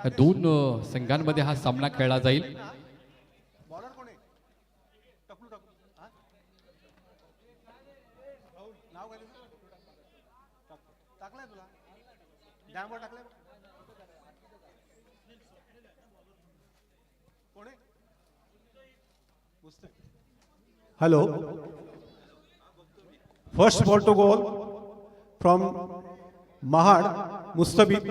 दोन संघांमध्ये हा सामना खेळला जाईल. Hello. First ball to goal from Mahad Mustabid.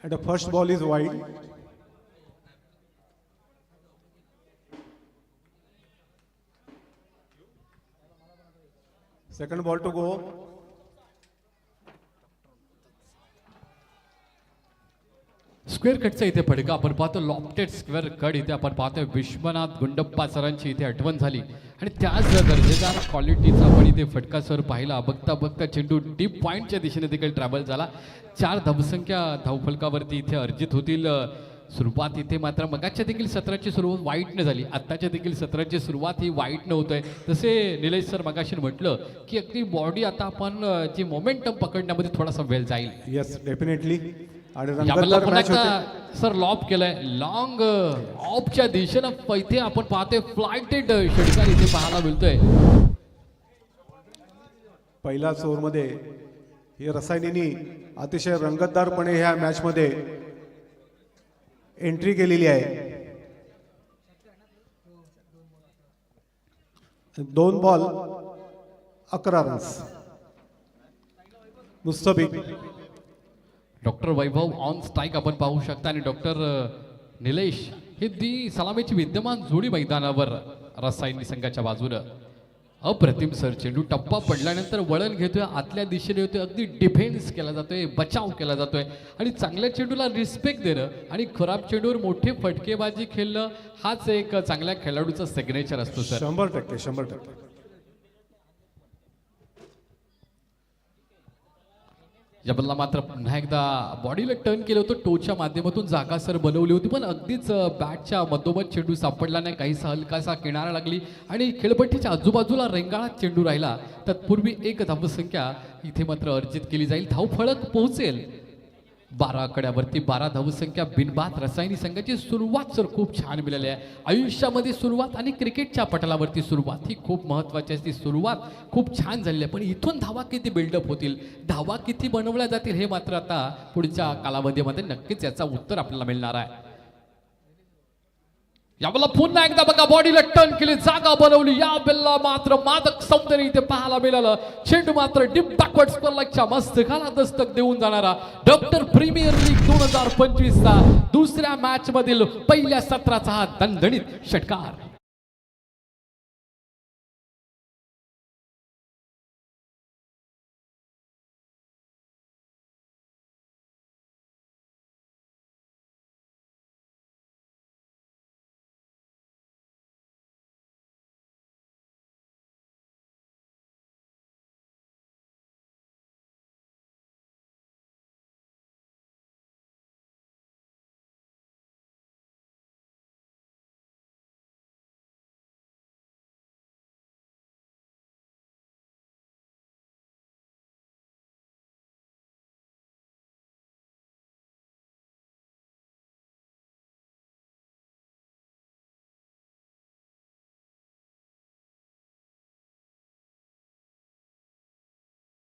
And the first ball is wide. Second ball to go. Square कटचा इथे फटका आपण पाहतो. लॉफ्टेड स्क्वेअर कट इथे आपण पाहतोय. विश्वनाथ गुंडप्पा सरांची इथे आठवण झाली आणि त्याच दर्जेदार क्वालिटीचा आपण इथे फटका सर पाहिला. बघता बघता चेंडू डीप पॉईंटच्या दिशेने देखील ट्रॅव्हल झाला. 4 धावसंख्या धावफलकावरती इथे अर्जित होतील. सुरुवात इथे मात्र मगाच्या देखील सत्राची सुरुवात वाईटनं झाली. आत्ताच्या देखील सत्राची सुरुवात ही वाईटनं होतोय. तसे निलेश सर मगाशी म्हटलं की अगदी बॉडी आता आपण जी मोमेंटम पकडण्यामध्ये थोडासा वेळ जाईल. Yes definitely. आणि यामधला पुन्हा एकदा सर लॉब केलाय. लॉंग ऑफच्या दिशेनं इथे आपण पाहतोय फ्लायटेड षटकार इथे पाहायला मिळतोय. पहिल्या ओव्हरमध्ये हे रसायनींनी अतिशय रंगतदारपणे ह्या मॅच मध्ये एंट्री केलेली आहे. 2 ball 11 runs. Mustafiq. Doctor Vaibhav on strike आपण पाहू शकता आणि डॉक्टर निलेश हे दी सलामीची विद्यमान जोडी मैदानावर रसायनी संघाच्या बाजूनं. अप्रतिम सर. चेंडू टप्पा पडल्यानंतर वळण घेतोय, आतल्या दिशेने होतोय, अगदी डिफेन्स केला जातोय, बचाव केला जातोय आणि चांगल्या चेंडूला रिस्पेक्ट देणं आणि खराब चेंडूवर मोठे फटकेबाजी खेळणं हाच एक चांगल्या खेळाडूचा सिग्नेचर असतो सर. 100%. या बल्ला मात्र पुन्हा एकदा बॉडीला टर्न केलं होतं. टोच्या माध्यमातून जागा सर बनवली होती पण अगदीच बॅटच्या मधोमध चेंडू सापडला नाही. काहीसा हलकासा किनारा लागली आणि खेळपट्टीच्या आजूबाजूला रेंगाळात चेंडू राहिला. तत्पूर्वी 1 धावसंख्या इथे मात्र अर्जित केली जाईल. धावफलक पोहोचेल 12 आकड्यावरती. 12 धावसंख्या बिनबाद. रसायनी संघाची सुरुवात सर खूप छान मिळाली आहे. आयुष्यामध्ये सुरुवात आणि क्रिकेटच्या पटलावरती सुरुवात ही खूप महत्त्वाची असते. सुरुवात खूप छान झाली आहे पण इथून धावा किती बिल्डअप होतील, धावा किती बनवल्या जातील हे मात्र आता पुढच्या कालावधीमध्ये नक्कीच याचा उत्तर आपल्याला मिळणार आहे. यावेळेला पुन्हा एकदा बघा बॉडीला टर्न केली, जागा बनवली. या बेलला मात्र मादक सौंदर्य इथे पाहायला मिळालं. चेंडू मात्र डीप बॅकवर्ड स्कोरलाच्या मस्तकाला दस्तक देऊन जाणारा डॉक्टर प्रीमियर लीग 2025 चा दुसऱ्या मॅच मधील पहिल्या सत्राचा हा दणदणीत षटकार.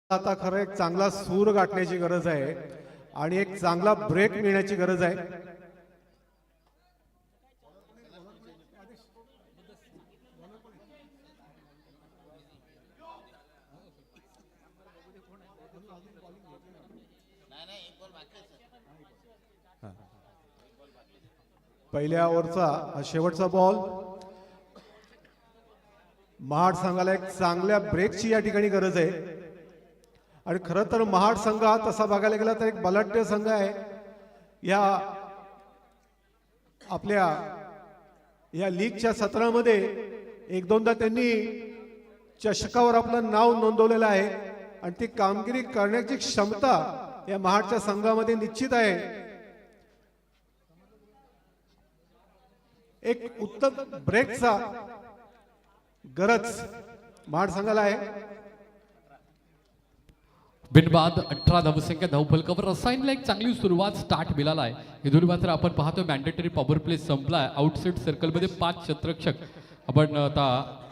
आता खरं एक चांगला सूर गाठण्याची गरज आहे आणि एक चांगला ब्रेक मिळण्याची गरज आहे. पहिल्या ओव्हरचा हा शेवटचा बॉल. महाड संघाला एक चांगल्या ब्रेकची या ठिकाणी गरज आहे आणि खरं तर महाड संघ हा तसा बघायला गेला तर एक बलाढ्य संघ आहे. या आपल्या या लीगच्या सत्रामध्ये 1-2दा त्यांनी चषकावर आपलं नाव नोंदवलेलं आहे आणि ती कामगिरी करण्याची क्षमता या महाडच्या संघामध्ये निश्चित आहे. एक उत्तम ब्रेकचा गरज महाड संघाला आहे. बिनबाद 18 धावसंख्या धावफलकावर रसायनला एक चांगली सुरुवात स्टार्ट मिळाला आहे. इथून मात्र आपण पाहतोय मॅन्डेटरी पॉवर प्ले संपलाय. आउटसाइड सर्कलमध्ये 5 क्षेत्ररक्षक आपण आता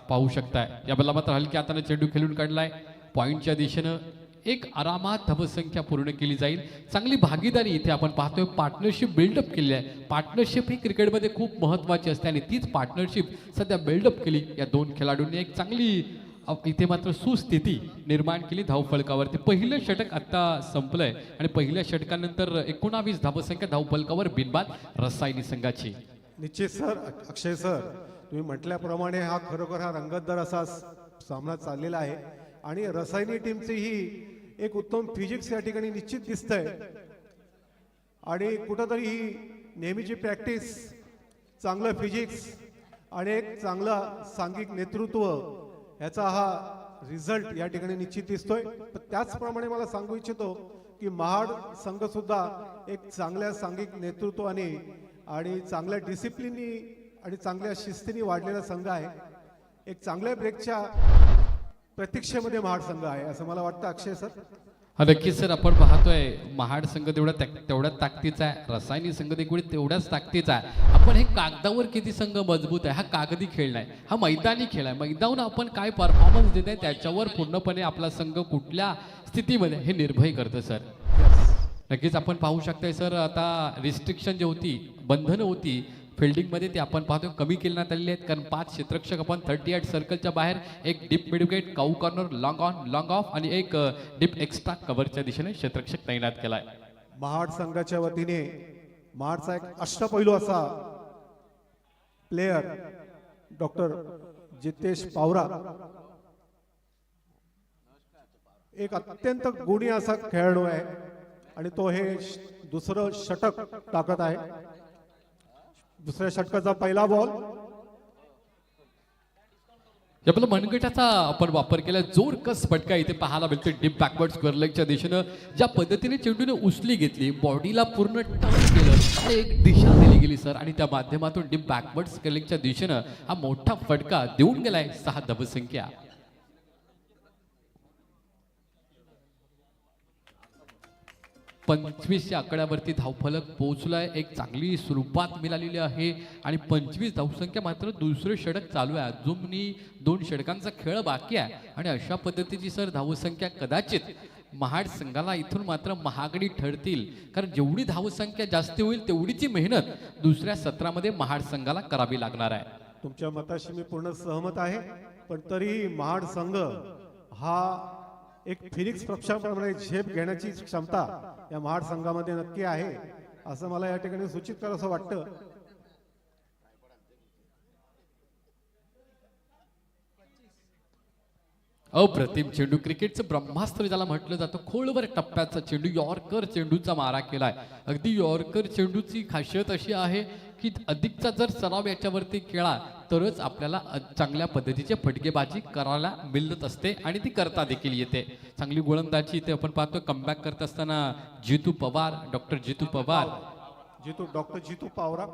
पाहू शकताय. या बल्ला मात्र हलक्या हाताने चेंडू खेळून काढलाय. पॉईंटच्या दिशेनं एक आरामात धावसंख्या पूर्ण केली जाईल. चांगली भागीदारी इथे आपण पाहतोय. पार्टनरशिप बिल्डअप केली आहे. पार्टनरशिप ही क्रिकेटमध्ये खूप महत्त्वाची असते आणि तीच पार्टनरशिप सध्या बिल्डअप केली या दोन खेळाडूंनी. एक चांगली इथे मात्र सुस्थिती निर्माण केली धावफलकावरती. पहिलं षटक आता संपलंय आणि पहिल्या षटकानंतर 19 धावसंख्या धावफलकावर बिनबाद रसायनी संघाची. निश्चित सर. अक्षय सर, तुम्ही म्हटल्याप्रमाणे हा खरोखर हा रंगतदार असा सामना चाललेला आहे आणि रसायनी टीमची ही एक उत्तम फिजिक्स या ठिकाणी निश्चित दिसतंय आणि कुठंतरी ही नेहमीची प्रॅक्टिस, चांगलं फिजिक्स आणि एक चांगलं सांघिक नेतृत्व ह्याचा हा रिझल्ट या ठिकाणी निश्चित दिसतोय. पण त्याचप्रमाणे मला सांगू इच्छितो की महाड संघ सुद्धा एक चांगल्या सांघिक नेतृत्वाने आणि चांगल्या डिसिप्लिननी आणि चांगल्या शिस्तीने वाढलेला संघ आहे. एक चांगल्या ब्रेकच्या प्रतीक्षेमध्ये महाड संघ आहे असं मला वाटतं. अक्षय सर. हा नक्कीच सर. आपण पाहतोय महाड संघ तेवढ्याच ताकदीचा आहे. रसायनी संघ देखील तेवढ्याच ताकदीचा आहे. आपण हे कागदावर किती संघ मजबूत आहे हा कागदी खेळ नाही, हा मैदानी खेळ आहे. मैदानावर आपण काय परफॉर्मन्स देत आहे त्याच्यावर पूर्णपणे आपला संघ कुठल्या स्थितीमध्ये हे निर्भय करतं सर. नक्कीच आपण पाहू शकताय सर. आता रिस्ट्रिक्शन जी होती, बंधनं होती फिल्डिंगमध्ये ते आपण पाहतो कमी केल्यात आलेले आहेत. कारण 5 क्षेत्ररक्षक आपण 38 सर्कलच्या बाहेर, एक deep mid wicket, cow corner, long on long off आणि एक डीप एक्स्ट्रा कव्हरच्या दिशेने क्षेत्ररक्षक तैनात केलाय. महाड संघाच्या वतीने महाडचा एक अष्टपैलू असा प्लेयर डॉक्टर जितेश पावरा, एक अत्यंत गुणी असा खेळाडू आहे आणि तो हे दुसरं षटक टाकत आहे. दुसऱ्या षटकाचा पहिला बॉल. आपला मनगटाचा आपण वापर केला. जोरकस फटका इथे पाहायला मिळतो डीप बॅकवर्ड स्क्वेअर लेगच्या दिशेनं. ज्या पद्धतीने चेंडूने उचली घेतली, बॉडीला पूर्ण टर्न केलं आणि एक दिशा दिली गेली सर आणि त्या माध्यमातून डीप बॅकवर्ड स्क्वेअर लेगच्या दिशेनं हा मोठा फटका देऊन गेलाय. 6 धावसंख्या. 25 या आकड्यावरती धावफलक पोहोचलाय. एक चांगली सुरुवात मिळालेली आहे आणि 25 धावसंख्या. मात्र दुसरं षटक चालू आहे. अजूनही 2 षटकांचा खेळ बाकी आहे आणि अशा पद्धतीची सर धावसंख्या कदाचित महाड संघाला इथून मात्र महागडी ठरतील. कारण जेवढी धावसंख्या जास्ती होईल तेवढीची मेहनत दुसऱ्या सत्रामध्ये महाड संघाला करावी लागणार आहे. तुमच्या मताशी मी पूर्ण सहमत आहे. पण तरीही महाड संघ हा एक फिनिक्स पक्षाप्रमाणे झेप घेण्याची क्षमता या महाड संघामध्ये नक्की आहे असं मला या ठिकाणी सूचित करावं असं वाटतं. अप्रतिम चेंडू, क्रिकेटचं ब्रह्मास्त्र ज्याला म्हटलं जातं. खोलवर टप्प्याचा चेंडू, यॉर्कर चेंडूचा मारा केलाय. अगदी यॉर्कर चेंडूची खासियत अशी आहे की अधिकचा जर सराव याच्यावरती केला तरच आपल्याला चांगल्या पद्धतीचे फटकेबाजी करायला मिळत असते आणि ती करता देखील येते. चांगली गोलंदाजी इथे आपण पाहतो. कमबॅक करत असताना जितू पवार, डॉक्टर जितू पवार, डॉक्टर जितू पावरा.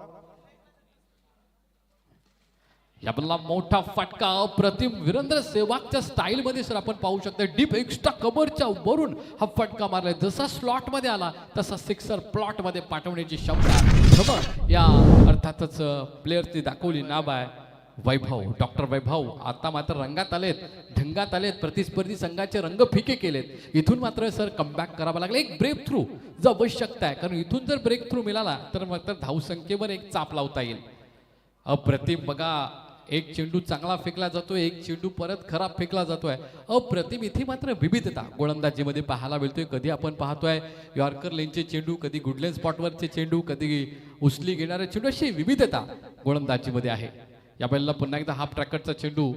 या बल्ला मोठा फटका, अप्रतिम वीरेंद्र सेवागच्या स्टाईल मध्ये सर आपण पाहू शकता. डीप एक्स्ट्रा कव्हरच्या वरून हा फटका मारलाय. जसा स्लॉट मध्ये आला तसा सिक्सर प्लॉट मध्ये पाठवण्याची क्षमता या अर्थातच प्लेयरची दाखवली. नाव आहे वैभव, डॉक्टर वैभव. आता मात्र रंगात आलेत, ढंगात आलेत. प्रतिस्पर्धी संघाचे रंग फिके केलेत. इथून मात्र सर कमबॅक करावं लागलं. एक ब्रेक थ्रू जो आवश्यकता आहे, कारण इथून जर ब्रेक थ्रू मिळाला तर मात्र धावसंख्येवर एक चाप लावता येईल. अप्रतिम. बघा, एक चेंडू चांगला फेकला जातोय, एक चेंडू परत खराब फेकला जातोय. अप्रतिम. इथे मात्र विविधता गोलंदाजीमध्ये पाहायला मिळतोय. कधी आपण पाहतोय यॉर्कर लेनचे चेंडू, कधी गुडलेन स्पॉटवरचे चेंडू, कधी उचली घेणारे चेंडू, अशी विविधता गोलंदाजीमध्ये आहे. या बैलला पुन्हा एकदा हाफ ट्रॅकरचा चेंडू.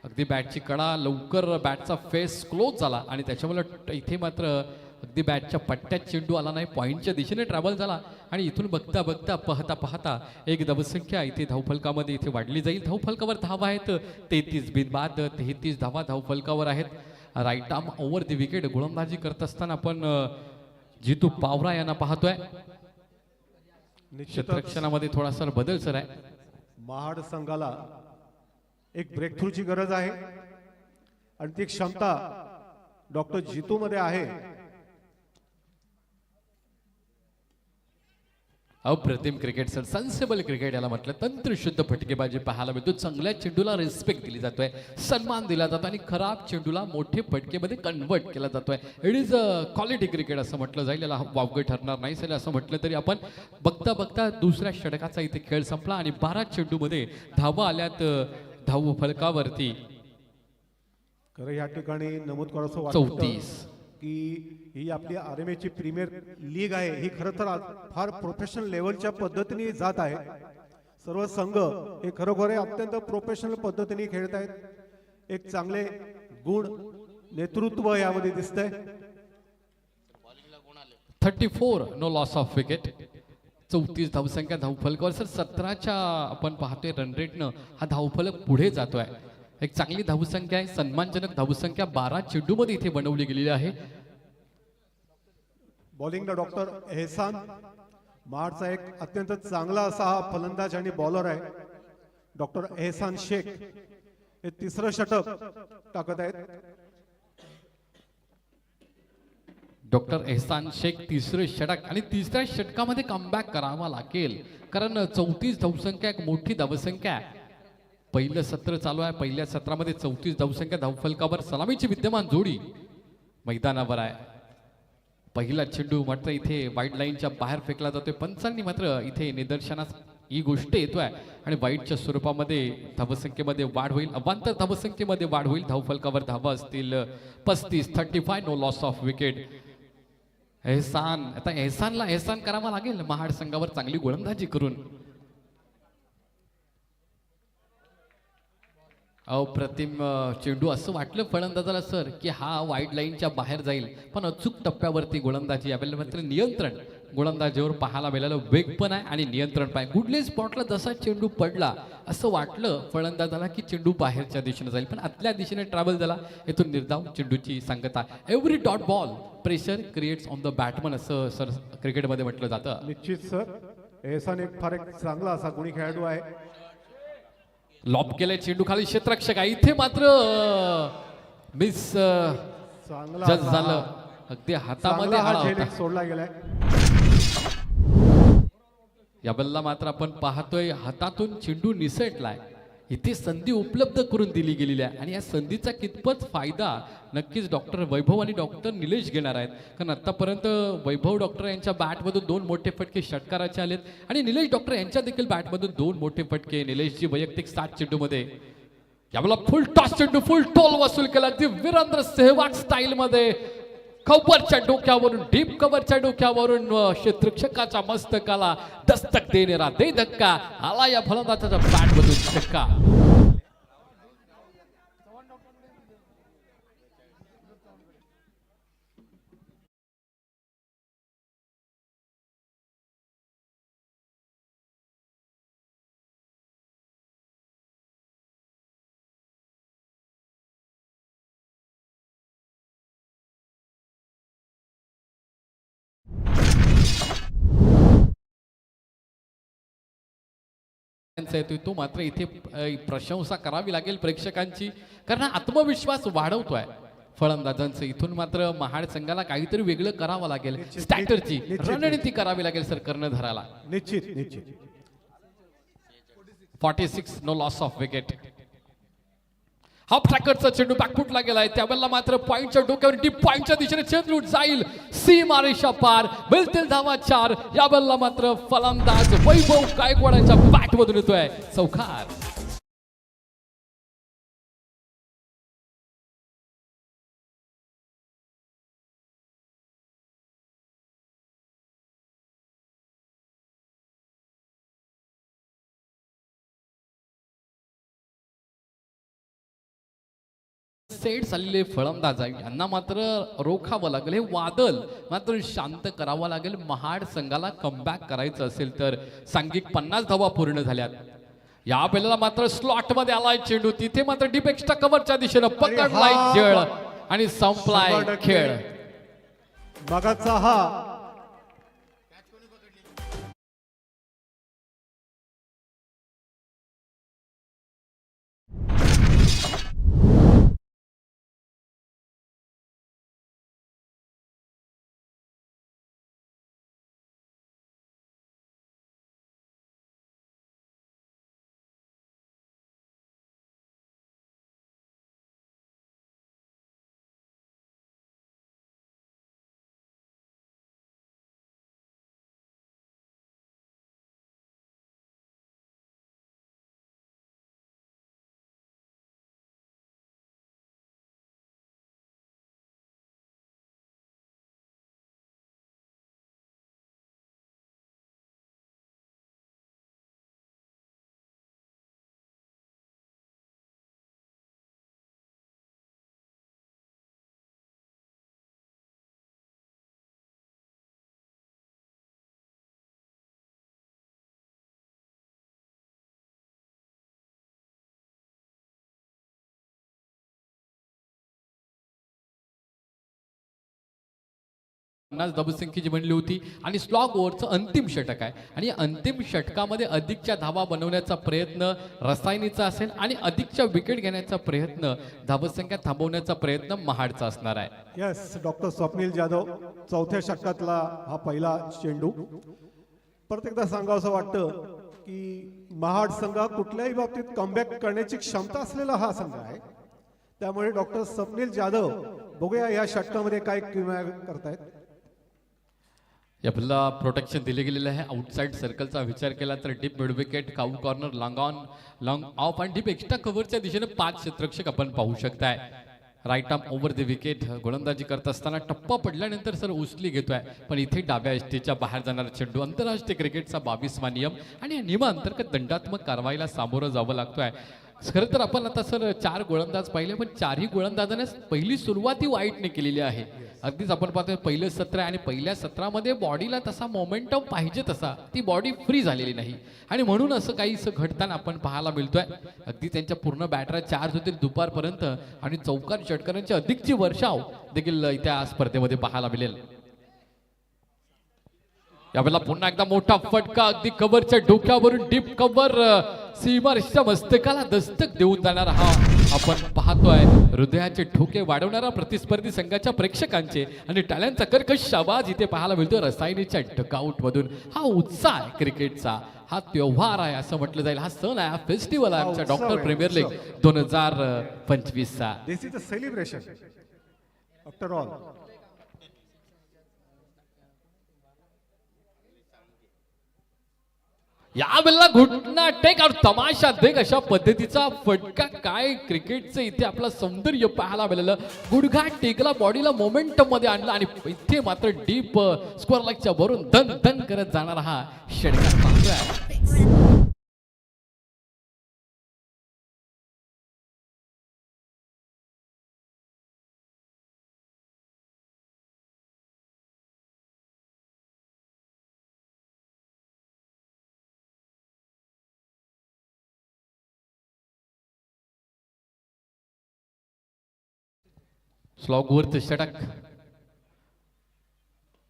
अगदी बॅटची कडा, लवकर बॅटचा फेस क्लोज झाला आणि त्याच्यामुळे इथे मात्र अगदी बॅटच्या पट्ट्यात चेंडू आला नाही. पॉईंटच्या दिशेने ट्रॅव्हल झाला आणि इथून बघता बघता पाहता एक धावसंख्या इथे धावफलकामध्ये इथे वाढली जाईल. धावफलकावर धावा आहेत 33 बिनबाद 33 धावा धावफलकावर आहेत. Right arm over the wicket गोलंदाजी करत असताना आपण जितू पावरा यांना पाहतोय. क्षेत्ररक्षणामध्ये थोडासा बदल सर आहे. महाड संघाला एक ब्रेकथ्रूची गरज आहे आणि ती क्षमता डॉक्टर जितू मध्ये आहे. अप्रतिम क्रिकेट सर, सेन्सिबल क्रिकेट याला म्हटलं. तंत्रशुद्ध फटकेबाजी पाहायला मिळतो. चांगल्या चेंडूला रिस्पेक्ट दिली जातोय, सन्मान दिला जातो आणि खराब चेंडूला मोठे फटकेमध्ये कन्वर्ट केला जातोय. It is a quality cricket असं म्हटलं जाईल. याला वावगं ठरणार नाही सर असं म्हटलं तरी आपण. बघता बघता दुसऱ्या षटकाचा इथे खेळ संपला आणि 12 चेंडूमध्ये धावा आल्यात धाव फलकावरती. खरं या ठिकाणी नमूद करावं वाटतं 34. की ही आपली आरएमएची प्रीमियर लीग आहे. ही खरं तर फार प्रोफेशनल लेवलच्या पद्धतीने जात आहे. सर्व संघ हे खरोखर अत्यंत प्रोफेशनल पद्धतीने खेळत आहेत. एक चांगले गुण नेतृत्व यामध्ये दिसतंय. 34 नो लॉस ऑफ विकेट. 34 धावसंख्या धावफलकावर सर. 17च्या आपण पाहतोय रन रेटनं हा धावफलक पुढे जातोय. एक चांगली धावसंख्या आहे, सन्मानजनक धावसंख्या 12 चेंडूमध्ये इथे बनवली गेलेली आहे. बॉलिंगला डॉक्टर एहसान, महाडचा एक अत्यंत चांगला असा हा फलंदाज आणि बॉलर आहे. डॉक्टर एहसान शेख हे तिसरं षटक टाकत आहेत. डॉक्टर एहसान शेख तिसरे षटक आणि तिसऱ्या षटकामध्ये कमबॅक करावा लागेल कारण 34 धावसंख्या एक मोठी धावसंख्या आहे. पहिलं सत्र चालू आहे. पहिल्या सत्रामध्ये 34 धावसंख्या धावफलकावर सलामीची विद्यमान जोडी मैदानावर आहे. पहिला चेंडू मात्र इथे वाईड लाईनच्या बाहेर फेकला जातोय. पंचांनी मात्र इथे निदर्शनास ही गोष्ट येतोय आणि वाईडच्या स्वरूपामध्ये धावसंख्येमध्ये वाढ होईल. अवांतर धावसंख्येमध्ये वाढ होईल. धावफलकावर धावा असतील 35. 35 नो लॉस ऑफ विकेट. एहसान, आता एहसानला एहसान करावा लागेल महाड संघावर चांगली गोलंदाजी करून. अप्रतिम चेंडू. असं वाटलं फलंदाजाला सर की हा वाईड लाईनच्या बाहेर जाईल पण अचूक टप्प्यावरती गोलंदाजी यावेळेला मात्र नियंत्रण गोलंदाजीवर पाहायला मिळालं. वेग पण आहे आणि नियंत्रण पण आहे. गुडले स्पॉटला जसा चेंडू पडला असं वाटलं फलंदाजाला की चेंडू बाहेरच्या दिशेने जाईल पण आतल्या दिशेने ट्रॅव्हल झाला. येथून निर्धाव चेंडूची सांगता. Every dot ball pressure creates on the batsman असं सर क्रिकेटमध्ये म्हटलं जातं. निश्चित सर, एहसान एक फार एक चांगला असा गुणी खेळाडू आहे. लॉब केलाय चेंडू खाली क्षेत्ररक्षक आहे. इथे मात्र मिस चांगला जज झालं. अगदी हातामध्ये आला होता. सोडला गेलाय. या बल्ला मात्र आपण पाहतोय हातातून चेंडू निसटलाय. इथे संधी उपलब्ध करून दिली गेलेली आहे आणि या संधीचा कितपत फायदा नक्कीच डॉक्टर वैभव आणि डॉक्टर निलेश घेणार आहेत. कारण आतापर्यंत वैभव डॉक्टर यांच्या बॅटमधून 2 मोठे फटके षटकाराचे आलेत आणि निलेश डॉक्टर यांच्या देखील बॅटमधून 2 मोठे फटके. निलेशची वैयक्तिक 60 चेंडूमध्ये यावेळेला फुल टॉस चेंडू, फुल टोल वसूल केला अगदी वीरेंद्र सेहवाग स्टाईल मध्ये. कव्हरच्या डोक्यावरून, डीप कव्हरच्या डोक्यावरून क्षेत्ररक्षकाच्या मस्तकाला दस्तक देणारा दे धक्का आला या फलंदाजाच्या बॅटमधून छक्का. तो मात्र इथे प्रशंसा करावी लागेल प्रेक्षकांची कारण आत्मविश्वास वाढवतोय फलंदाजांचं. इथून मात्र महाड संघाला काहीतरी वेगळं करावं लागेल. स्ट्रॅटर्जी रणनीती करावी लागेल सर कर्णधाराला. निश्चित निश्चित. 46 no loss of wicket. Half ट्रॅकरचा चेंडू बॅकफुटला गेलाय. त्यावेळेला मात्र पॉइंटच्या डोक्यावर डीप पॉइंटच्या दिशेने चेंडू जाईल. सीमारेषा पार. मिळतील धावा 4. यावेळेला मात्र फलंदाज वैभव गायकवाडांच्या बॅटमधून येतोय चौकार. सेट झालेले फलंदाज यांना मात्र रोखावं लागेल. हे वादळ मात्र शांत करावं लागेल. महाड संघाला कमबॅक करायचं असेल तर. सांघिक 50 धावा पूर्ण झाल्यात. या वेळेला मात्र स्लॉट मध्ये आलाय चेंडू. तिथे मात्र डीप एक्स्ट्रा कव्हरच्या दिशेनं पकडलाय खेळ आणि संपलाय खेळ. मगाचा हा 50 धावसंख्येची बनली होती आणि स्लॉग ओव्हरचं अंतिम षटक आहे आणि या अंतिम षटकामध्ये अधिकच्या धावा बनवण्याचा प्रयत्न रसायनीचा असेल आणि अधिकच्या विकेट घेण्याचा प्रयत्न धावसंख्या थांबवण्याचा प्रयत्न महाडचा असणार आहे. यस, डॉक्टर स्वप्नील जाधव, चौथ्या षटकातला हा पहिला चेंडू. परत एकदा सांगावंसं वाटतं की महाड संघ कुठल्याही बाबतीत कमबॅक करण्याची क्षमता असलेला हा संघ आहे. त्यामुळे डॉक्टर स्वप्नील जाधव बघूया या षटकामध्ये काय किमया करतायत. या बॉलला प्रोटेक्शन दिले गेलेलं आहे. आउटसाइड सर्कलचा विचार केला तर deep mid wicket, cow corner, long on, long off आणि डीप एक्स्ट्रा कव्हरच्या दिशेने 5 क्षेत्ररक्षक आपण पाहू शकताय. Right arm over the wicket. गोलंदाजी करत असताना टप्पा पडल्यानंतर सर उचली घेतोय, पण इथे डाव्या एसटीच्या बाहेर जाणारा चेंडू. आंतरराष्ट्रीय क्रिकेटचा 22वा नियम आणि या नियमांतर्गत दंडात्मक कारवाईला सामोरं जावं लागतोय. खरं तर आपण आता सर 4 गोलंदाज पाहिले, पण 4ही गोलंदाजाने पहिली सुरुवात ही वाईटने केलेली आहे. अगदीच आपण पाहतोय पहिलं सत्र आणि पहिल्या सत्रामध्ये बॉडीला तसा मोमेंटम पाहिजे तसा ती बॉडी फ्री झालेली नाही आणि म्हणून असं काहीसं घडताना आपण पाहायला मिळतोय. अगदी त्यांच्या पूर्ण बॅटऱ्या चार्ज होतील दुपारपर्यंत आणि चौकार षटकारांची अधिकची वर्षाव देखील त्या स्पर्धेमध्ये पाहायला मिळेल. यावेळेला पुन्हा एकदा मोठा फटका अगदी कव्हरच्या डोक्यावरून डीप कव्हर सीमारेषेच्या मस्तकाला दस्तक देऊन जाणारा हा आपण पाहतोय. हृदयाचे ठोके वाढवणारा प्रतिस्पर्धी संघाच्या प्रेक्षकांचे आणि टाळ्यांचा कर्कश आवाज इथे पाहायला मिळतो रसायनीच्या डकआउट मधून. हा उत्साह आहे क्रिकेटचा, हा त्योहार आहे असं म्हटलं जाईल, हा सण आहे, हा फेस्टिवल आहे आमच्या डॉक्टर प्रीमियर लीग 2025 चा. This is a celebration after all. यावेळेला घुटना टेक और तमाशा देख अशा पद्धतीचा फटका. काय क्रिकेटचं इथे आपलं सौंदर्य पाहायला मिळालं. गुडघा टेकला, बॉडीला मोमेंटम मध्ये आणला आणि इथे मात्र डीप स्क्वेअर लेगच्या वरून दन दन करत जाणारा हा षटकार पाहतोय. स्लॉगवरचं षटक.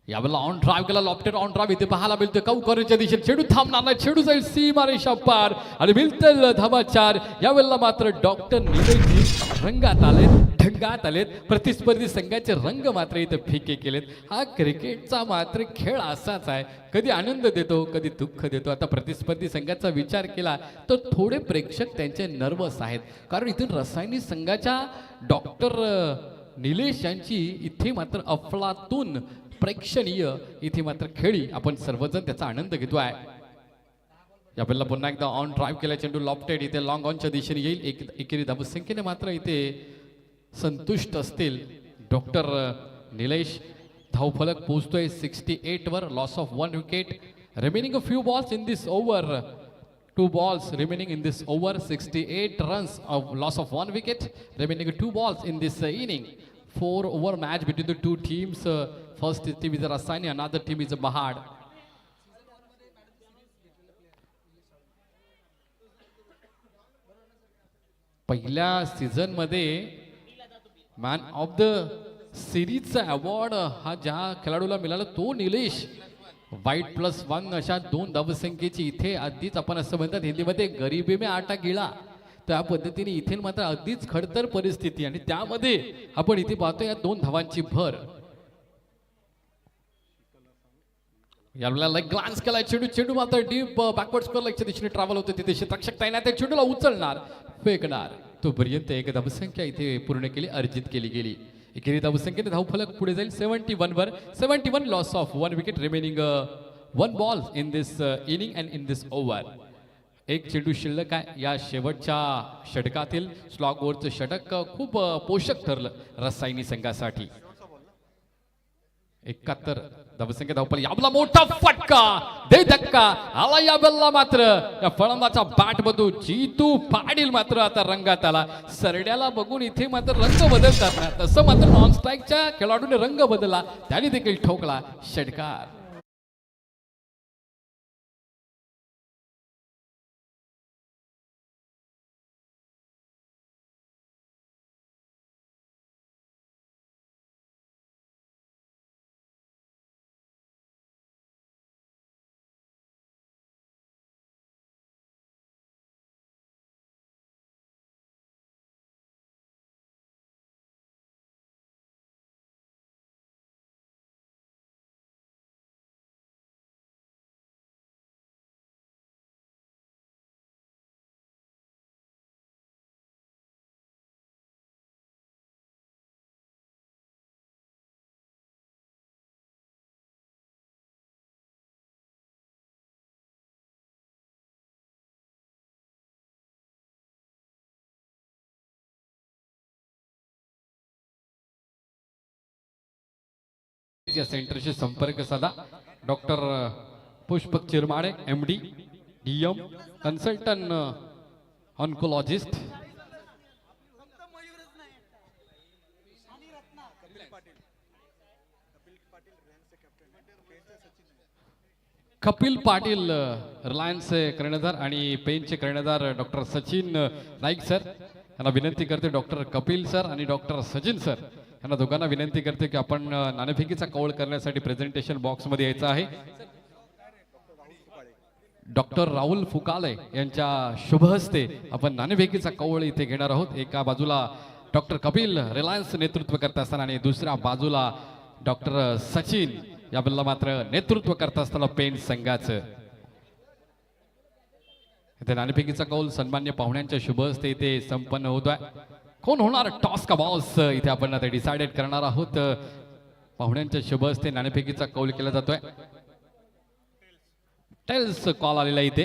यावेळेला ऑन ड्राईव्ह केला, लॉफ्टेड ऑन ड्राईव्ह इथे पाहायला मिळतोय. कौकरच्या दिशेने चेंडू थांबणार नाही, चेंडू जाईल सीमारेषा पार आणि मिळतील धावा 4. यावेळेला मात्र डॉक्टर नीरजजी रंगात आलेत, ढंगात आलेत. प्रतिस्पर्धी संघाचे रंग मात्र इथे फिके केलेत. हा क्रिकेटचा मात्र खेळ असाच आहे, कधी आनंद देतो कधी दुःख देतो. आता प्रतिस्पर्धी संघाचा विचार केला तर थोडे प्रेक्षक त्यांचे नर्वस आहेत, कारण इथून रसायनी संघाच्या डॉक्टर निलेश यांची इथे मात्र अफलातून प्रेक्षणीय इथे मात्र खेळी आपण सर्वजण त्याचा आनंद घेतोय. यावेळेला पुन्हा एकदा ऑन ड्राईव्ह केला, चेंडू लॉफ्टेड इथे लॉंग ऑनच्या दिशेने येईल. एकेरी धावसंख्येने मात्र इथे संतुष्ट असतील डॉक्टर निलेश. धावफलक पोहोचतोय 68 वर. Loss of 1 wicket. Remaining a few balls in this over. 2 balls remaining in this over. 68 runs of loss of 1 wicket. Remaining 2 balls in this inning. 4 over match between the two teams. First team is Rasani, another team is Mahad. पहिल्या season मध्ये man of the सिरीजचा award हा ज्या खेळाडूला मिळाला तो निलेश. वाईट +1 अशा 2 धावसंख्येची इथे आधीच आपण असं म्हणतात हिंदीमध्ये गरीबी में आटा गिळा. त्या पद्धतीने इथे मात्र अगदीच खडतर परिस्थिती आणि त्यामध्ये आपण इथे पाहतो या 2 धावांची भर. यावेळेला ग्लान्स केला चेंडू, चेंडू मात्र डीप बॅकवर्ड स्क्वेअर लेगच्या दिशेने ट्रॅव्हल होते. तिथे क्षेत्ररक्षक तैनात आहे, चेंडूला उचलणार, फेकणार. तोपर्यंत एक धावसंख्या इथे पूर्ण केली, अर्जित केली गेली. एकेरी धावसंख्येने धावफलक पुढे जाईल 71 वर. 71 loss of 1 wicket. Remaining 1 ball in this inning and in this over. एक चेंडू शिल्लक आहे या शेवटच्या षटकातील. स्लॉग ओव्हरचं षटक खूप पोषक ठरलं रसायनी संघासाठी. 71 धावसंख्या धावफल. यावेळेला मोठा फटका दे धक्का आला. यावेळेला मात्र या फलंदाचा बॅट मधून जीतू पाटील मात्र आता रंगात आला. सरड्याला बघून इथे मात्र रंग बदलतात ना, तसं मात्र नॉन स्ट्राईकच्या खेळाडूने रंग बदलला, त्याने देखील ठोकला षटकार. या सेंटरशी संपर्क साधा. Doctor Pushpak Chirmade MD DM consultant oncologist. Kapil Patil रिलायन्सचे कर्णधार आणि पेनचे कर्णधार डॉक्टर सचिन नाईक सर यांना विनंती करते. डॉक्टर कपिल सर आणि डॉक्टर सचिन सर यांना दोघांना विनंती करते की आपण नाणेफेकीचा कौल करण्यासाठी प्रेझेंटेशन बॉक्समध्ये यायचं आहे. डॉक्टर राहुल फुकाले यांच्या शुभ हस्ते आपण नाणेफेकीचा कौल इथे घेणार आहोत. एका बाजूला डॉक्टर कपिल रिलायन्स नेतृत्व करत असताना आणि दुसऱ्या बाजूला डॉक्टर सचिन याबद्दल मात्र नेतृत्व करत असताना पेन संघाचं. इथे नाणेफेकीचा कौल सन्मान्य पाहुण्यांच्या शुभ हस्ते इथे संपन्न होतोय. कोण होणार टॉस का बॉस इथे आपण आता डिसाइडेड करणार आहोत. पाहुण्यांच्या शुभ हस्ते नाणेफेकीचा कौल केला जातोय. टेल्स कॉल आलेला इथे.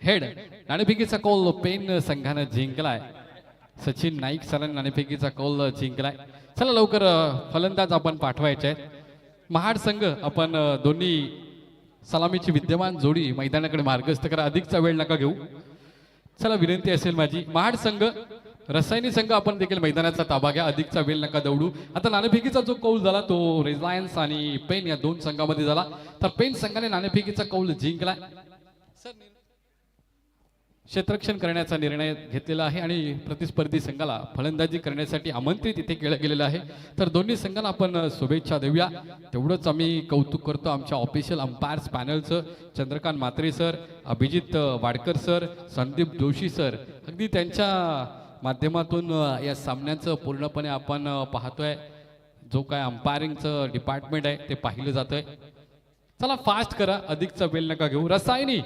हेड नाणेफेकीचा कौल पेन संघानं जिंकलाय. सचिन नाईक सरांनी नाणेफेकीचा कौल जिंकलाय. चला लवकर फलंदाज आपण पाठवायचे आहेत. महाड संघ आपण दोन्ही सलामीची विद्यमान जोडी मैदानाकडे मार्गस्थ करा. अधिकचा वेळ नका घेऊ. चला विनंती असेल माझी. महाड संघ रसायनी संघ आपण देखील मैदानाचा ताबा घ्या. अधिकचा वेळ नका दौडू. आता नाणेफेकीचा जो कौल झाला तो रिलायन्स आणि पेन या दोन संघामध्ये झाला. तर पेन संघाने नाणेफेकीचा कौल जिंकलाय. क्षेत्ररक्षण करण्याचा निर्णय घेतलेला आहे आणि प्रतिस्पर्धी संघाला फलंदाजी करण्यासाठी आमंत्रित इथे केलं गेलेलं आहे. तर दोन्ही संघांना आपण शुभेच्छा देऊया. तेवढंच आम्ही कौतुक करतो आमच्या ऑफिशियल अंपायर्स पॅनलचं. Chandrakant Mhatre sir, Abhijit Wadkar sir, Sandeep Joshi sir, अगदी त्यांच्या माध्यमातून या सामन्याचं पूर्णपणे आपण पाहतोय. जो काय अंपायरिंगचं डिपार्टमेंट आहे ते पाहिलं जातंय. चला फास्ट करा. अधिकचा वेळ नका घेऊ. रसायनी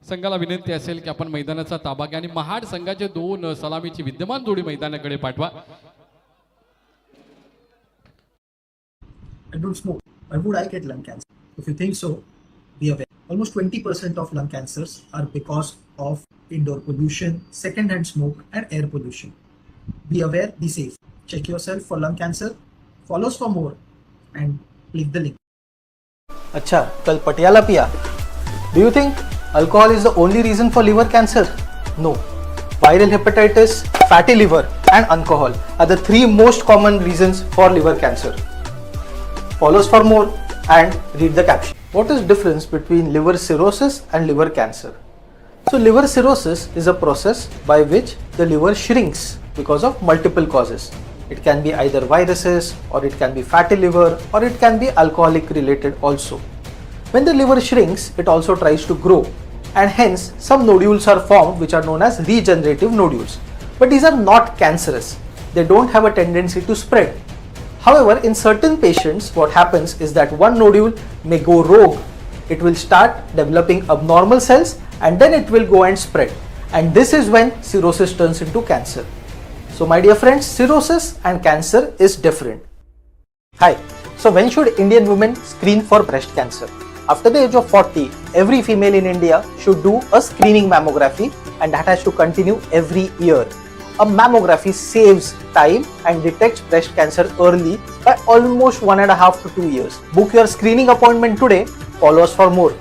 संघाला विनंती असेल की आपण मैदानाचा ताबा घ्या आणि महाड संघाचे दोन सलामीची विद्यमान जोडी मैदानाकडे पाठवा. I don't smoke. Why would I get lung cancer? If you think so, be aware. Almost 20% of lung cancers are because of indoor pollution, second-hand smoke, and air pollution. Be aware, be safe. Check yourself for lung cancer. Follow us for more and click the link. अच्छा, कल पटियाला पिया. Do you think alcohol is the only reason for liver cancer? No. Viral hepatitis, fatty liver, and alcohol are the three most common reasons for liver cancer. Follow us for more and read the caption. What is difference between liver cirrhosis and liver cancer? So liver cirrhosis is a process by which the liver shrinks because of multiple causes. It can be either viruses, or it can be fatty liver, or it can be alcoholic related also. When the liver shrinks, it also tries to grow, and hence some nodules are formed which are known as regenerative nodules. But these are not cancerous. They don't have a tendency to spread. However, in certain patients, what happens is that one nodule may go rogue. It will start developing abnormal cells and then it will go and spread. And this is when cirrhosis turns into cancer. So my dear friends, cirrhosis and cancer is different. Hi. So when should Indian women screen for breast cancer? After the age of 40, every female in India should do a screening mammography, and that has to continue every year. A mammography saves time and detects breast cancer early by almost 1.5 to 2 years. Book your screening appointment today. Follow us for more.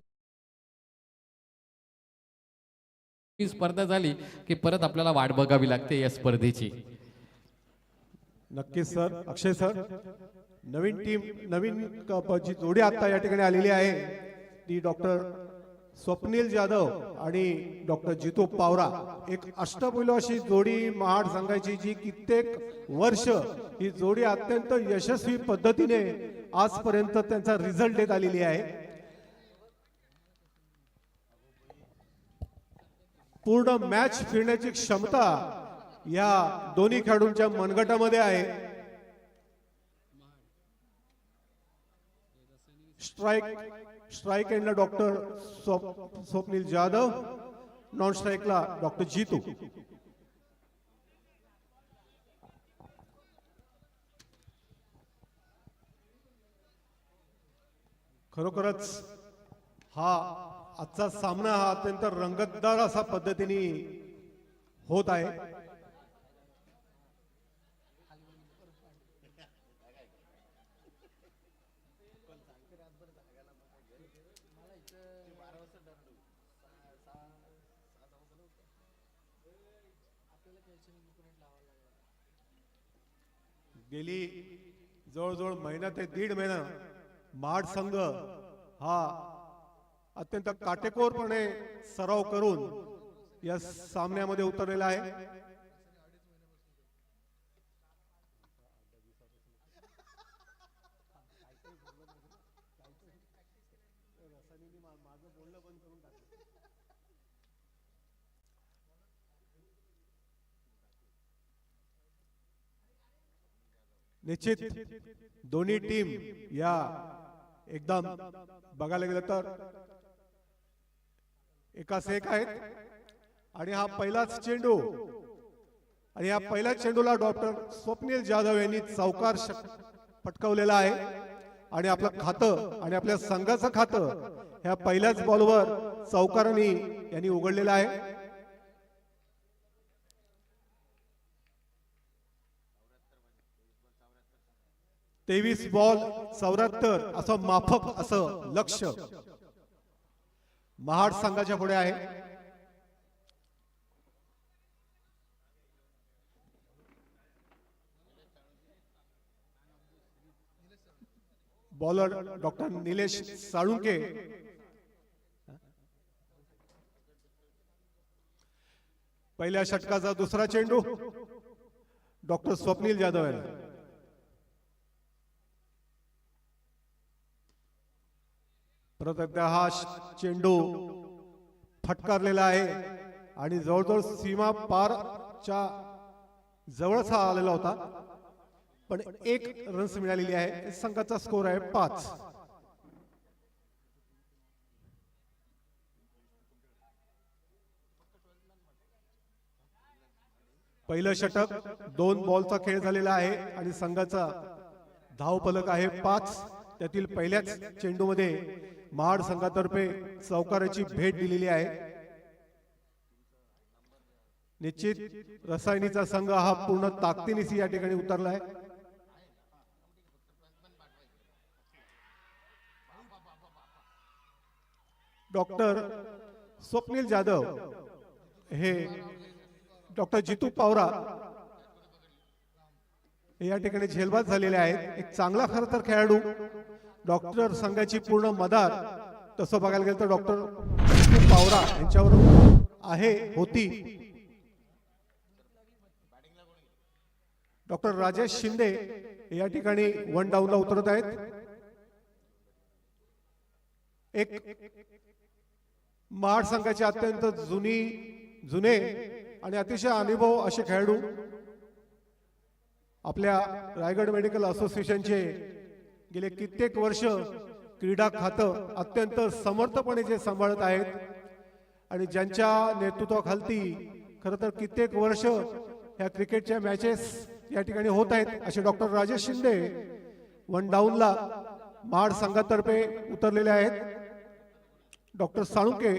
ही स्पर्धा झाली की परत आपल्याला वाट बघावी लागते या स्पर्धेची. नक्कीच सर. अक्षय सर, नवीन जी जोडी आता या ठिकाणी आलेली आहे ती डॉक्टर स्वप्नील जाधव आणि डॉक्टर जितू पावरा. एक अष्टपैलू अशी जोडी महाड संघाची जी कित्येक वर्ष ही जोडी अत्यंत यशस्वी पद्धतीने आजपर्यंत त्यांचा रिझल्ट देत आलेली आहे. पूर्ण मॅच फिरण्याची क्षमता या दोन्ही खेळाडूंच्या मनगटामध्ये आहे. स्ट्राइक एंडला डॉक्टर स्वप्नील जाधव, नॉन स्ट्राइकला डॉक्टर जीतू. खरोखरच हा आजचा सामना हा अत्यंत रंगतदार असा पद्धतीने होत आहे. गेली जवळजवळ महिना ते दीड महिना महाड संघ हा अत्यंत काटेकोरपणे सराव करून या सामन्यामध्ये उतरलेला आहे. निश्चित दोन्ही टीम या एकदम बघायला गेलं तर एकाच एक आहेत आणि हा पहिलाच चेंडू आणि या पहिल्याच चेंडूला डॉक्टर स्वप्नील जाधव यांनी चौकार फटकावलेला आहे आणि आपलं खातं आणि आपल्या संघाचं खातं ह्या पहिल्याच बॉलवर चौकारांनी यांनी उघडलेलं आहे. तेवीस बॉल 74 असं माफक असं लक्ष महाड संघाच्या पुढे आहे. Bowler doctor Nilesh Salunke. पहिल्या षटकाचा दुसरा चेंडू डॉक्टर स्वप्नील जाधव यांना. परत एकदा हा चेंडू फटकारलेला आहे आणि जवळजवळ सीमा पारच्या जवळच हा आलेला होता पण 1 रन्स मिळालेली आहे. संघाचा स्कोर आहे 5. पहिलं षटक 2 बॉलचा खेळ झालेला आहे आणि संघाचा धावफलक आहे 5. त्यातील पहिल्याच चेंडूमध्ये महाड संघातर्फे चौकाराची भेट दिलेली आहे. निश्चित रसायनीचा संघ हा पूर्ण ताकदीनिशी या ठिकाणी उतरला आहे. डॉक्टर स्वप्नील जाधव हे डॉक्टर जितू पावरा या ठिकाणी झेलबाद झालेले आहेत. एक चांगला खरं तर खेळाडू डॉक्टर संघाची पूर्ण मदार तसं बघायला गेलं तर डॉक्टर जितू पावरा यांच्यावर होती. डॉक्टर राजेश शिंदे या ठिकाणी 1 डाऊनला उतरत आहेत. एक महाड संघाचे अत्यंत जुने आणि अतिशय अनुभव असे खेळाडू आपल्या रायगड मेडिकल असोसिएशनचे गेले कित्येक वर्ष क्रीडा खातं अत्यंत समर्थपणे जे सांभाळत आहेत आणि ज्यांच्या नेतृत्वाखाली खरं तर कित्येक वर्ष ह्या क्रिकेटच्या मॅचेस या ठिकाणी होत आहेत असे डॉक्टर राजेश शिंदे 1 डाऊनला महाड संघातर्फे उतरलेले आहेत. डॉक्टर साळुंके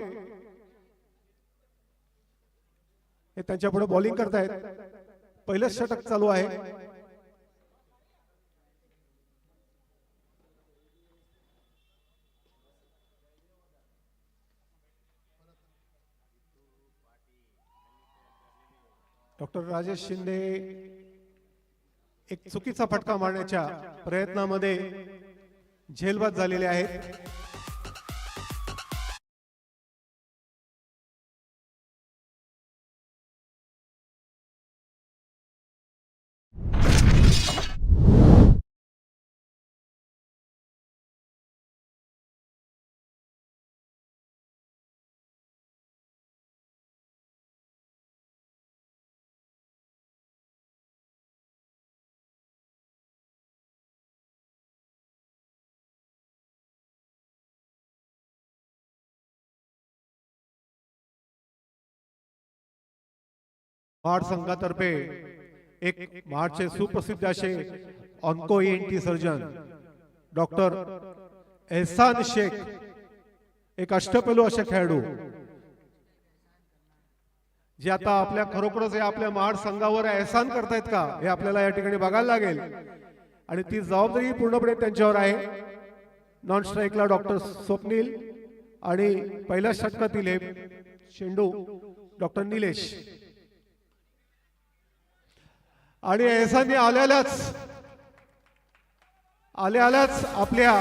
हे त्यांच्या पुढे बॉलिंग करतायत. पहिलं षटक चालू आहे. डॉक्टर राजेश शिंदे एक चुकीचा फटका मारण्याच्या प्रयत्नामध्ये झेलबाद झालेले आहेत. महाड संघातर्फे एक महाडचे सुप्रसिद्ध असे ऑन्को ENT सर्जन डॉक्टर एहसान शेख एक अष्टपैलू असे खेळाडू जे आता आपल्या खरोखरच आपल्या महाड संघावर एहसान करतायत का हे आपल्याला या ठिकाणी बघायला लागेल आणि ती जबाबदारी पूर्णपणे त्यांच्यावर आहे. नॉन स्ट्राईकला डॉक्टर स्वप्नील आणि पहिल्या षटकातील हे चेंडू डॉक्टर निलेश. आणि एहसानने आल्याच आपल्या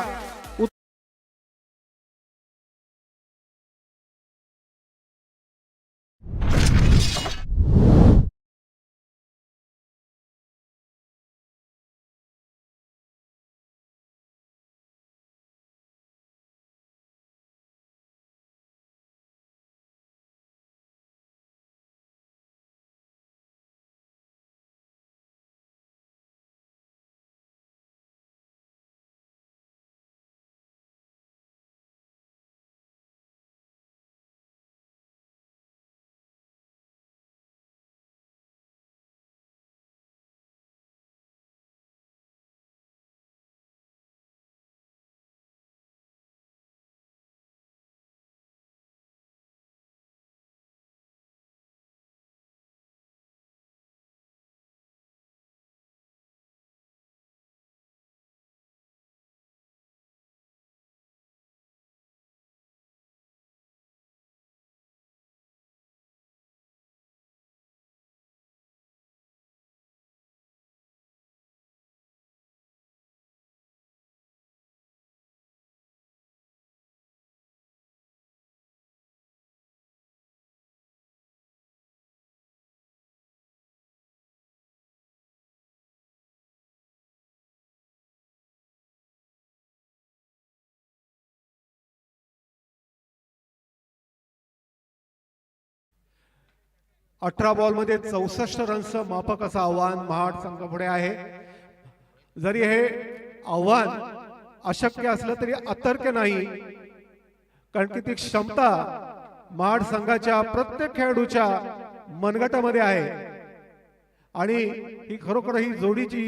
अठरा बॉल मध्ये 64 रन्सचं माफक असं आव्हान महाड संघापुढे आहे. जरी हे आव्हान अशक्य असलं तरी अतर्क्य नाही, कारण की ती क्षमता महाड संघाच्या प्रत्येक खेळाडूच्या मनगटामध्ये आहे आणि ही खरोखर ही जोडीची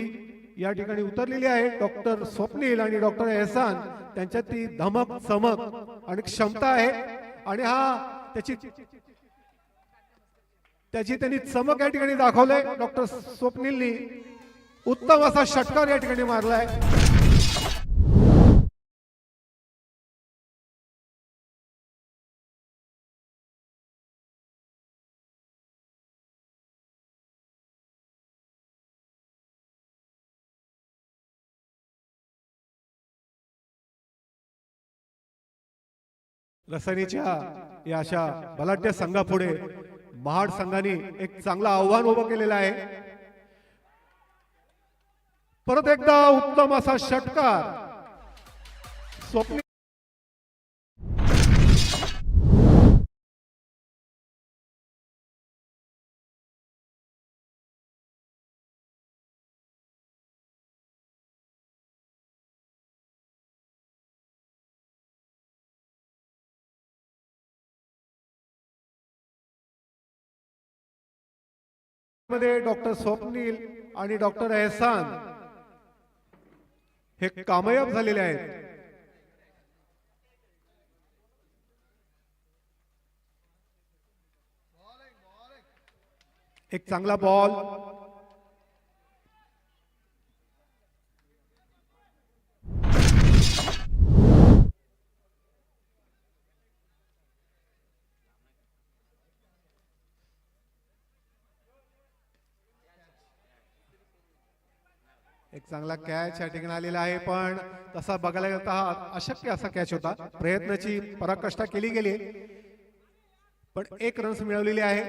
या ठिकाणी उतरलेली आहे. डॉक्टर स्वप्नील आणि डॉक्टर एहसान त्यांच्यात ती धमक चमक आणि क्षमता आहे आणि हा त्याची त्यांनी चमक या ठिकाणी दाखवलंय. डॉक्टर स्वप्नीलनी उत्तम असा षटकार या ठिकाणी मारलाय. रसायनीच्या या अशा बलाढ्य संघापुढे महाड संघाने एक चांगलं आव्हान उभं केलेलं आहे. परत एकदा उत्तम असा षटकार स्वप्नील मध्ये डॉक्टर स्वप्नील आणि डॉक्टर एहसान हे कामयाब झालेले आहेत. एक चांगला बॉल एक चांगला कॅच या ठिकाणी आलेला आहे, पण तसा बघायला गेला हा अशक्य असा कॅच होता. प्रयत्नाची पराकाष्ठा केली गेली पण एक रन्स मिळवलेली आहे.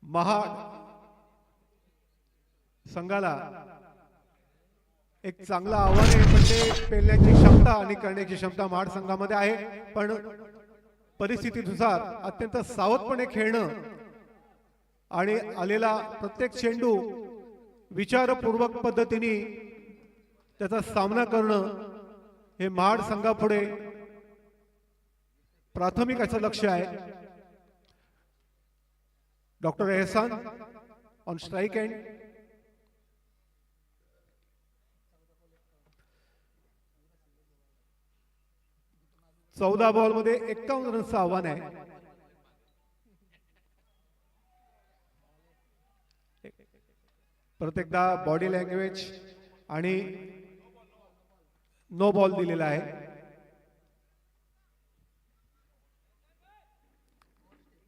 महाड संघाला एक चांगला आव्हान आहे, पण ते पेलण्याची क्षमता आणि करण्याची क्षमता महाड संघामध्ये आहे. पण परिस्थितीनुसार अत्यंत सावधपणे खेळणं आणि आलेला प्रत्येक चेंडू विचारपूर्वक पद्धतीने त्याचा सामना करणं हे महाड संघापुढे प्राथमिक असं लक्ष आहे. डॉक्टर एहसान ऑन स्ट्राइक एंड चौदा बॉल मध्ये 51 रनचं आव्हान आहे. परत एकदा बॉडी लँग्वेज आणि नो बॉल दिलेला आहे.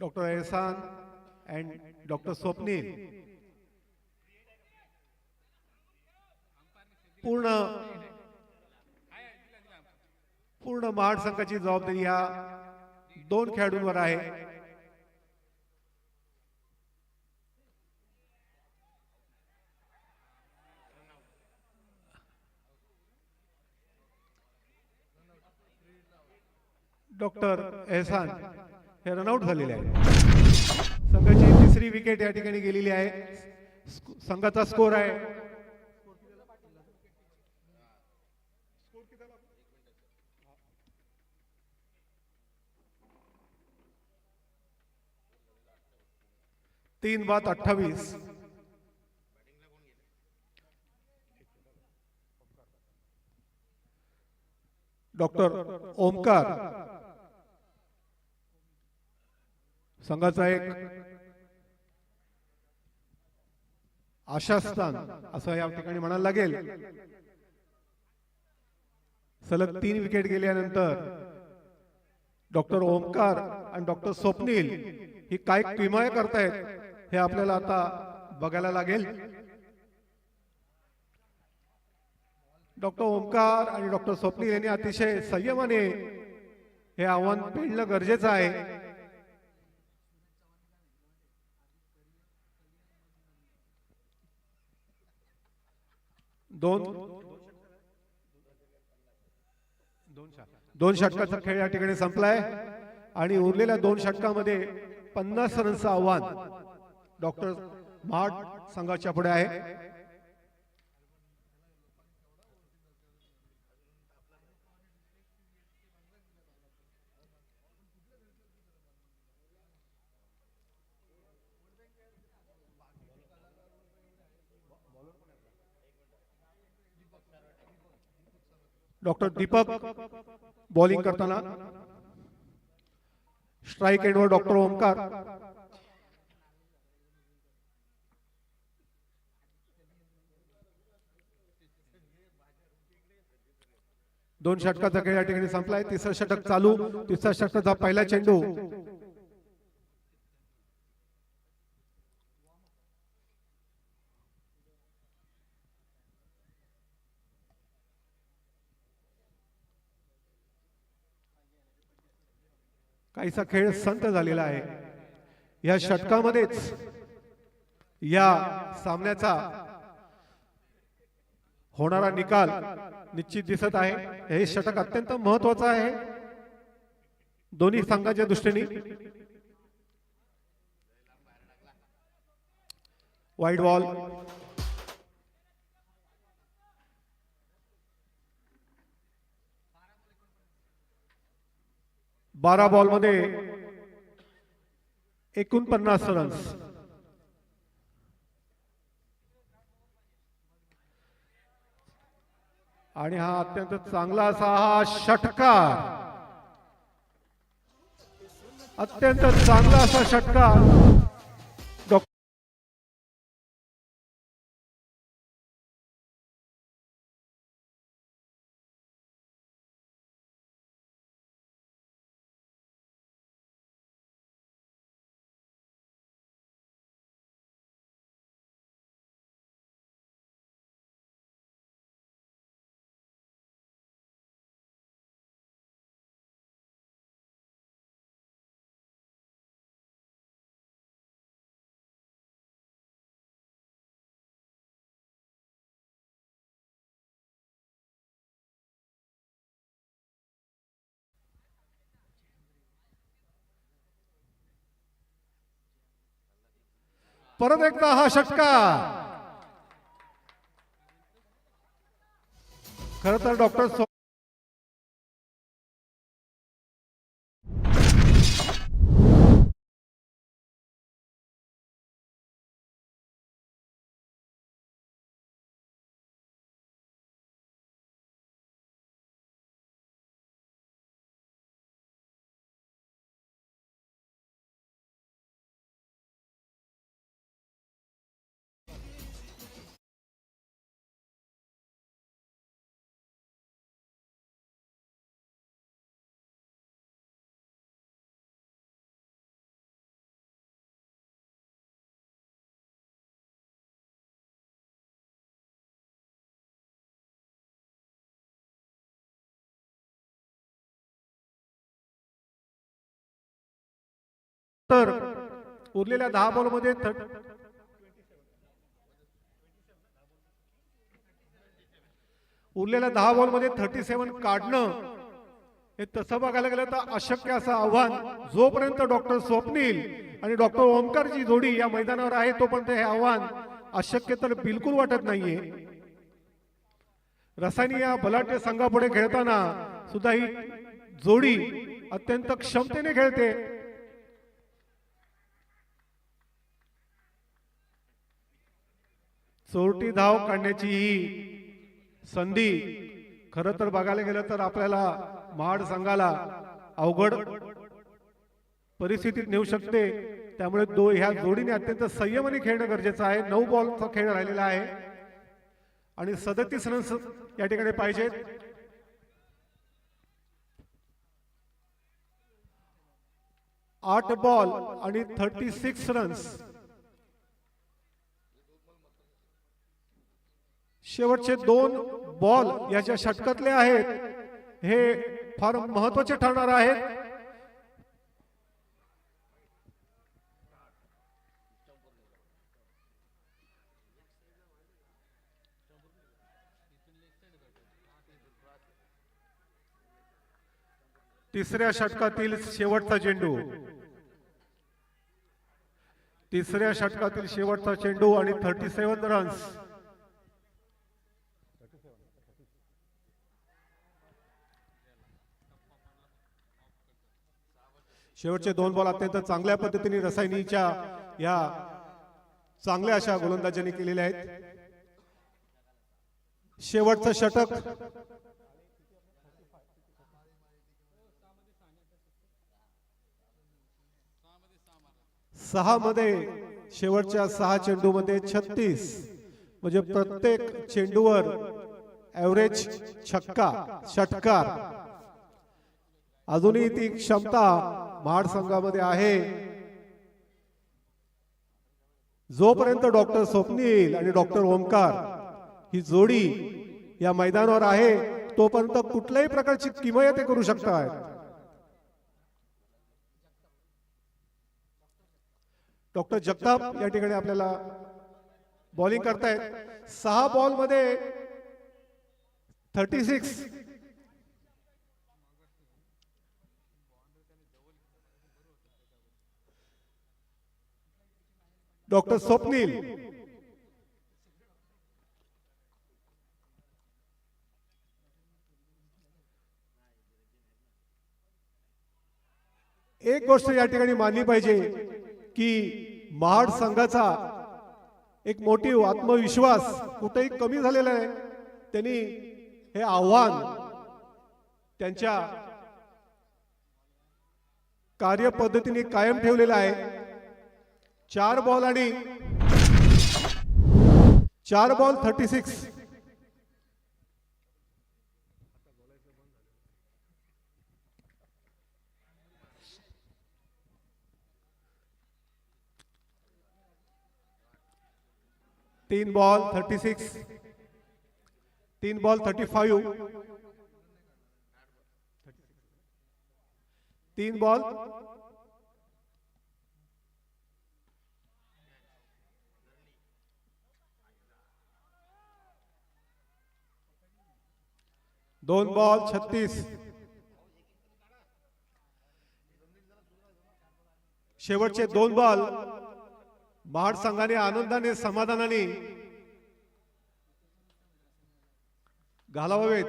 डॉक्टर एहसान अँड डॉक्टर स्वप्नील पूर्ण पूर्ण महाड संघाची जबाबदारी ह्या 2 खेळाडूंवर आहे. डॉक्टर एहसान हे रनआउट झालेले आहे. संघाची 3री विकेट या ठिकाणी गेलेली आहे. संघाचा स्कोर आहे 3-28. डॉक्टर ओमकार संघाचा एक आशास्थान असं या ठिकाणी म्हणायला लागेल. सलग 3 विकेट गेल्यानंतर डॉक्टर ओमकार आणि डॉक्टर स्वप्नील ही काय किमया करतायत हे आपल्याला आता बघायला लागेल. डॉक्टर ओमकार आणि डॉक्टर स्वप्नील यांनी अतिशय संयमाने हे आव्हान पेलणं गरजेचं आहे. दोन षटकाचा खेळ या ठिकाणी संपलाय आणि उरलेल्या 2 षटकामध्ये 50 रनचं आव्हान डॉक्टर महाड संघाच्या पुढे आहे. डॉक्टर दीपक बॉलिंग करताना स्ट्राइक एंडवर डॉक्टर ओमकार. दोन षटकाचा खेळ या ठिकाणी संपलाय. 3रं षटक चालू. 3ऱ्या षटकाचा पहिला चेंडू काहीसा खेळ संत झालेला आहे. या षटकामध्येच या सामन्याचा होणारा निकाल निश्चित दिसत आहे. हे षटक अत्यंत महत्वाचं आहे दोन्ही संघाच्या दृष्टीने. वाईड बॉल बारा बॉल मध्ये 49 रन्स. आणि हा अत्यंत चांगला असा हा षटकार, अत्यंत चांगला असा षटकार परत एकदा हा षटकार. खरं तर डॉक्टर तर उरलेल्या 10 बॉलमध्ये उरलेल्या 10 बॉलमध्ये 37 काढणं हे तसं बघायला गेलं तर अशक्य असं आव्हान जोपर्यंत डॉक्टर स्वप्नील आणि डॉक्टर ओमकारची जोडी या मैदानावर आहे तोपर्यंत हे आव्हान अशक्य तर बिलकुल वाटत नाहीये. रसायनी या बलाढ्य संघापुढे खेळताना सुद्धा ही जोडी अत्यंत क्षमतेने खेळते. चोरटी धाव काढण्याची ही संधी खरं तर बघायला गेलं तर आपल्याला महाड संघाला अवघड परिस्थितीत नेऊ शकते. त्यामुळे ह्या जोडीने अत्यंत संयमाने खेळणं गरजेचं आहे. 9 बॉलचा खेळ राहिलेला आहे आणि 37 रन्स या ठिकाणी पाहिजेत. आठ बॉल आणि 36 रन्स. शेवटचे 2 बॉल याच्या षटकातले आहेत. हे फार महत्वाचे ठरणार आहेत. तिसऱ्या षटकातील शेवटचा चेंडू. तिसऱ्या षटकातील शेवटचा चेंडू आणि 37 रन्स. शेवटचे 2 बॉल अत्यंत चांगल्या पद्धतीने रसायनीच्या या चांगल्या अशा गोलंदाजांनी केलेल्या आहेत. शेवटचं षटक सहा मध्ये शेवटच्या 6 चेंडूमध्ये 36 म्हणजे प्रत्येक चेंडूवर ऍव्हरेज छक्का षटकार. अजूनही ती क्षमता महाड संघामध्ये आहे. जोपर्यंत डॉक्टर स्वप्नील आणि डॉक्टर ओमकार ही जोडी या मैदानावर आहे तोपर्यंत कुठल्याही प्रकारची किमया ते करू शकतात. डॉक्टर जगताप या ठिकाणी आपल्याला बॉलिंग करतायत. 6 बॉल मध्ये 36. डॉक्टर स्वप्नील एक गोष्ट या ठिकाणी मानली पाहिजे की महाड संघाचा एक मोटिव आत्मविश्वास कुठेही कमी झालेला आहे. त्यांनी हे आव्हान त्यांच्या कार्यपद्धतीने कायम ठेवलेलं आहे. 4 बॉल आणि 4 बॉल 36. तीन बॉल 36. 3 बॉल 35. 3 ball 2 ball 36. शेवटचे 2 बॉल महाड संघाने आनंदाने समाधानाने घालावेत.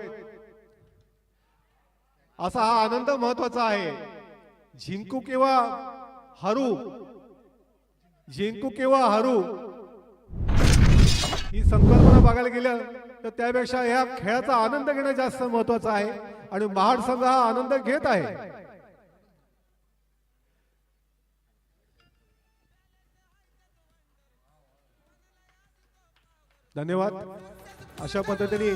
असा हा आनंद महत्वाचा आहे. जिंकू किंवा हरू, जिंकू किंवा हरू ही संकल्पना बघायला गेलं तर त्यापेक्षा या खेळाचा आनंद घेणं जास्त महत्वाचं आहे आणि महाड संघ हा आनंद घेत आहे. धन्यवाद. अशा पद्धतीने